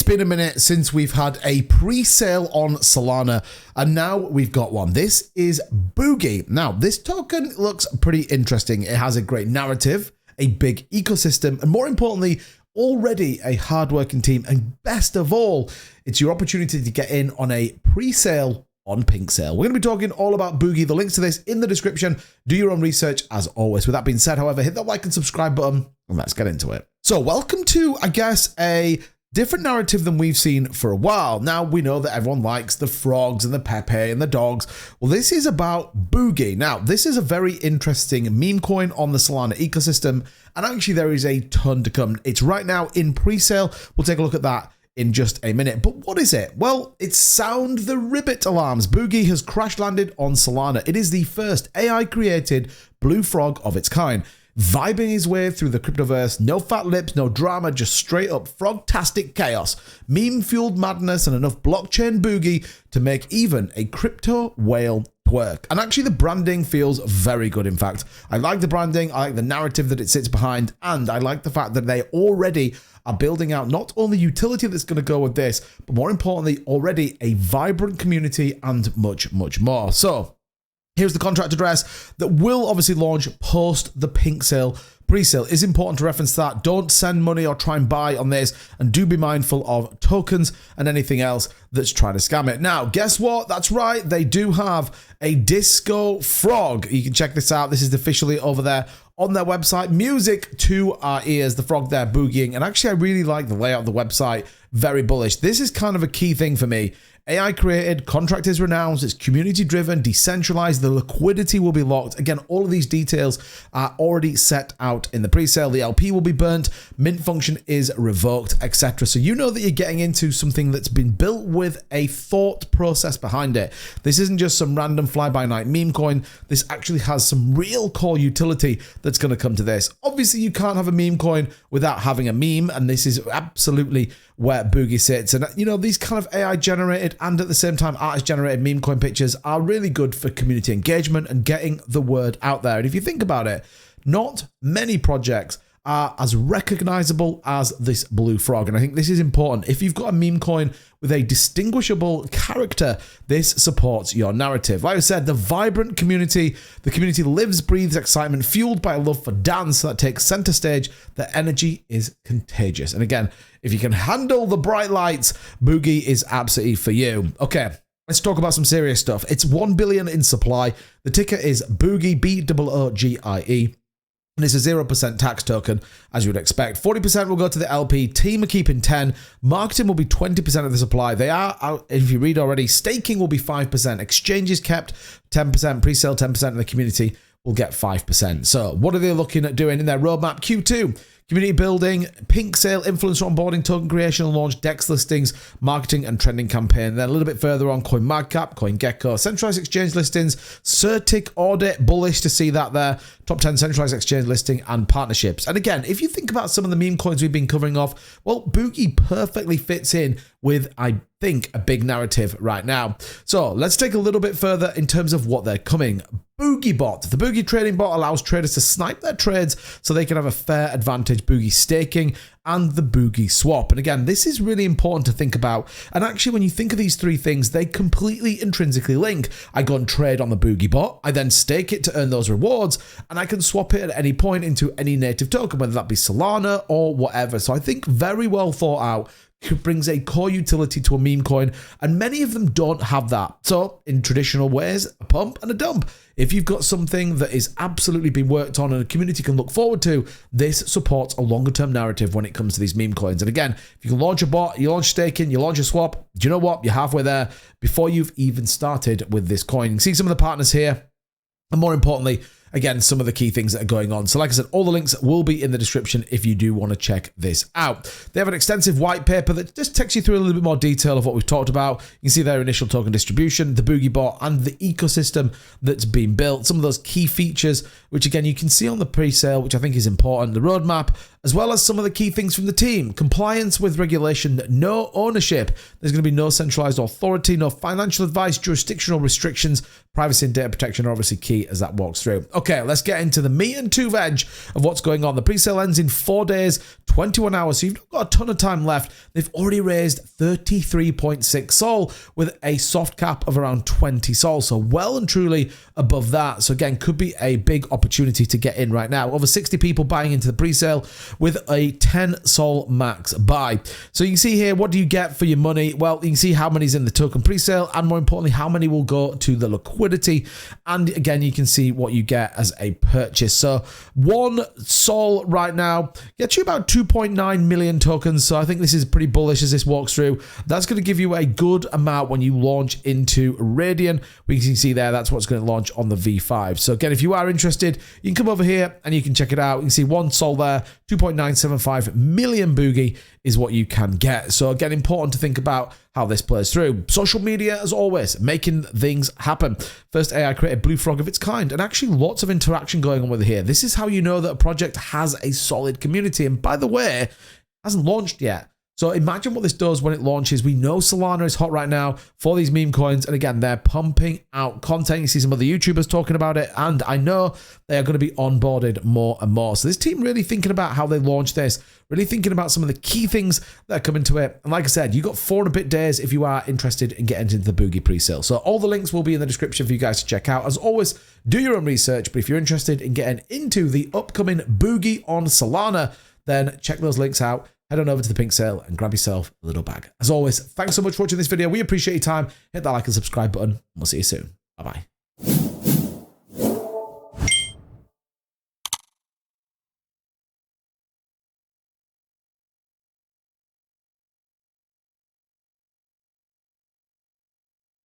been a minute since we've had a pre-sale on Solana, and now we've got one. This is Boogie. Now, this token looks pretty interesting. It has a great narrative, a big ecosystem, and more importantly, already a hardworking team. And best of all, it's your opportunity to get in on a pre-sale on PRESALE. We're going to be talking all about Boogie. The links to this in the description. Do your own research as always. With that being said, however, hit that like and subscribe button and let's get into it. So welcome to, I guess, a different narrative than we've seen for a while. Now, we know that everyone likes the frogs and the PEPE and the dogs. Well, this is about Boogie. Now, this is a very interesting meme coin on the Solana ecosystem, and actually there is a ton to come. It's right now in pre-sale. We'll take a look at that in just a minute. But what is it? Well, it's sound the ribbit alarms. Boogie has crash landed on Solana. It is the first AI created blue frog of its kind, vibing his way through the cryptoverse. No fat lips, no drama, just straight up frogtastic chaos, meme fueled madness, and enough blockchain Boogie to make even a crypto whale twerk. And actually the branding feels very good. In fact, I like the branding, I like the narrative that it sits behind, and I like the fact that they already are building out not only utility that's going to go with this, but more importantly, already a vibrant community and much, much more. So here's the contract address that will obviously launch post the PRESALE. Pre-sale is important to reference that. Don't send money or try and buy on this, and do be mindful of tokens and anything else that's trying to scam it. Now, guess what? That's right. They do have a disco frog. You can check this out. This is officially over there on their website. Music to our ears, the frog there boogieing. And actually, I really like the layout of the website. Very bullish. This is kind of a key thing for me. AI created, contract is renowned, it's community driven, decentralized, the liquidity will be locked. Again, all of these details are already set out in the pre-sale. The LP will be burnt, mint function is revoked, etc. So you know that you're getting into something that's been built with a thought process behind it. This isn't just some random fly-by-night meme coin. This actually has some real core utility that's going to come to this. Obviously, you can't have a meme coin without having a meme, and this is absolutely where Boogie sits. And you know, these kind of AI generated and at the same time artist generated meme coin pictures are really good for community engagement and getting the word out there. And if you think about it, not many projects are as recognizable as this blue frog. And I think this is important. If you've got a meme coin with a distinguishable character, this supports your narrative. Like I said, the vibrant community, the community lives, breathes excitement, fueled by a love for dance that takes center stage. The energy is contagious. And again, if you can handle the bright lights, Boogie is absolutely for you. Okay, let's talk about some serious stuff. It's 1 billion in supply. The ticker is Boogie, BOOGIE. And it's a 0% tax token, as you would expect. 40% will go to the LP. Team are keeping 10. Marketing will be 20% of the supply. They are out, if you read already, staking will be 5%. Exchanges kept 10%. Pre-sale 10%. And the community will get 5%. So what are they looking at doing in their roadmap? Q2. Community building, PRESALE, influencer onboarding, token creation and launch, DEX listings, marketing and trending campaign. Then a little bit further on, CoinMarketCap, CoinGecko, centralized exchange listings, Certic audit, bullish to see that there, top 10 centralized exchange listing and partnerships. And again, if you think about some of the meme coins we've been covering off, well, Boogie perfectly fits in with, I think, a big narrative right now. So let's take a little bit further in terms of what they're coming. Boogie Bot. The Boogie trading bot allows traders to snipe their trades so they can have a fair advantage. Boogie staking and the Boogie swap. And again, this is really important to think about. And actually, when you think of these three things, they completely intrinsically link. I go and trade on the Boogie bot. I then stake it to earn those rewards, and I can swap it at any point into any native token, whether that be Solana or whatever. So I think very well thought out. Brings a core utility to a meme coin, and many of them don't have that. So in traditional ways, a pump and a dump. If you've got something that is absolutely been worked on and a community can look forward to, this supports a longer term narrative when it comes to these meme coins. And again, if you can launch a bot, you launch staking, you launch a swap, do you know what? You're halfway there before you've even started with this coin. You can see some of the partners here, and more importantly, again, some of the key things that are going on. So like I said, all the links will be in the description if you do want to check this out. They have an extensive white paper that just takes you through a little bit more detail of what we've talked about. You can see their initial token distribution, the Boogie bot, and the ecosystem that's been built. Some of those key features, which again, you can see on the pre-sale, which I think is important. The roadmap, as well as some of the key things from the team. Compliance with regulation, no ownership. There's going to be no centralized authority, no financial advice, jurisdictional restrictions, privacy and data protection are obviously key as that walks through. Okay. Okay, let's get into the meat and two veg of what's going on. The pre-sale ends in 4 days, 21 hours, so you've not got a ton of time left. They've already raised 33.6 sol with a soft cap of around 20 sol, so well and truly above that. So again, could be a big opportunity to get in right now. Over 60 people buying into the pre-sale with a 10 sol max buy. So you can see here, what do you get for your money? Well, you can see how many's in the token pre-sale, and more importantly, how many will go to the liquidity. And again, you can see what you get as a purchase. So 1 sol right now gets you about 2.9 million tokens. So I think this is pretty bullish as this walks through. That's going to give you a good amount when you launch into Radian. We can see there, that's what's going to launch on the V5. So again, if you are interested, you can come over here and you can check it out. You can see 1 sol there, 2.975 million Boogie is what you can get. So again, important to think about how this plays through. Social media, as always, making things happen. First AI created blue frog of its kind, and actually lots of interaction going on with it here. This is how you know that a project has a solid community. And by the way, hasn't launched yet. So imagine what this does when it launches. We know Solana is hot right now for these meme coins. And again, they're pumping out content. You see some other YouTubers talking about it. And I know they are going to be onboarded more and more. So this team really thinking about how they launch this, really thinking about some of the key things that are coming to it. And like I said, you got 4 and a bit days if you are interested in getting into the Boogie pre-sale. So all the links will be in the description for you guys to check out. As always, do your own research. But if you're interested in getting into the upcoming Boogie on Solana, then check those links out. Head on over to the pink sale and grab yourself a little bag. As always, thanks so much for watching this video. We appreciate your time. Hit that like and subscribe button. We'll see you soon. Bye-bye.